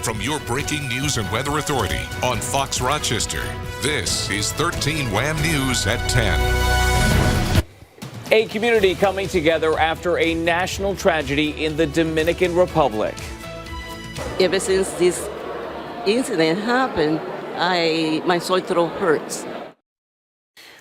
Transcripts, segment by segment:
from your breaking news and weather authority on Fox Rochester. This is 13 Wham News at 10. A community coming together after a national tragedy in the Dominican Republic. Ever since this incident happened, my sore throat hurts.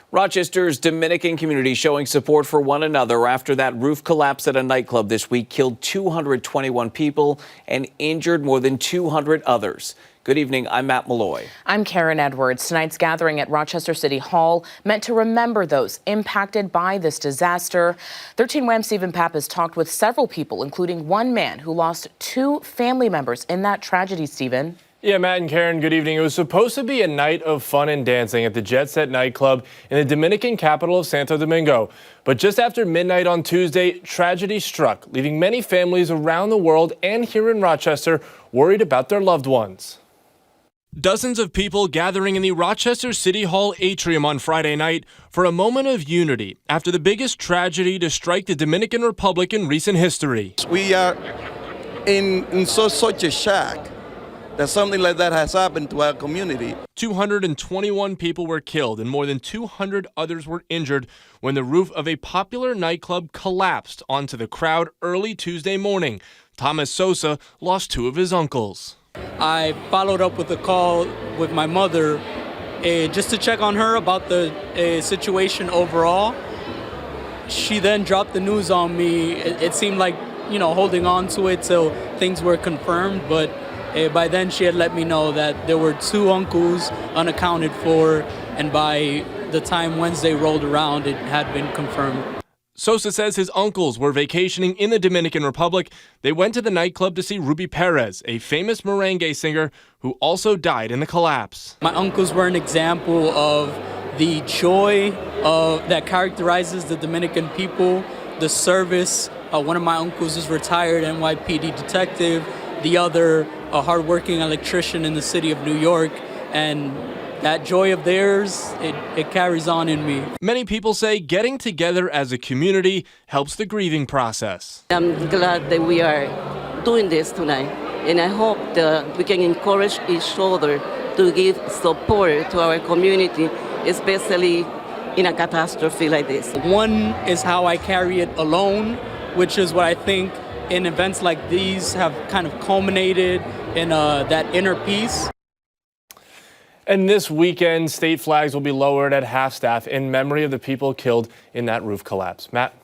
Rochester's Dominican community showing support for one another after that roof collapse at a nightclub this week killed 221 people and injured more than 200 others. Good evening, I'm Matt Malloy. I'm Karen Edwards. Tonight's gathering at Rochester City Hall meant to remember those impacted by this disaster. 13 Wham Stephen Pappas talked with several people, including one man who lost 2 family members in that tragedy, Stephen. Yeah, Matt and Karen, good evening. It was supposed to be a night of fun and dancing at the Jet Set nightclub in the Dominican capital of Santo Domingo. But just after midnight on Tuesday, tragedy struck, leaving many families around the world and here in Rochester worried about their loved ones. Dozens of people gathering in the Rochester City Hall atrium on Friday night for a moment of unity after the biggest tragedy to strike the Dominican Republic in recent history. We are in such a shock that something like that has happened to our community. 221 people were killed and more than 200 others were injured when the roof of a popular nightclub collapsed onto the crowd early Tuesday morning. Thomas Sosa lost 2 of his uncles. I followed up with a call with my mother just to check on her about the situation overall. She then dropped the news on me. It seemed like, holding on to it till things were confirmed, but by then she had let me know that there were 2 uncles unaccounted for, and by the time Wednesday rolled around, it had been confirmed. Sosa says his uncles were vacationing in the Dominican Republic. They went to the nightclub to see Ruby Perez, a famous merengue singer who also died in the collapse. My uncles were an example of the joy that characterizes the Dominican people, the service. One of my uncles is retired NYPD detective, the other a hardworking electrician in the city of New York, and that joy of theirs, it carries on in me. Many people say getting together as a community helps the grieving process. I'm glad that we are doing this tonight, and I hope that we can encourage each other to give support to our community, especially in a catastrophe like this. One is how I carry it alone, which is what I think in events like these have kind of culminated in that inner peace. And this weekend, state flags will be lowered at half-staff in memory of the people killed in that roof collapse. Matt?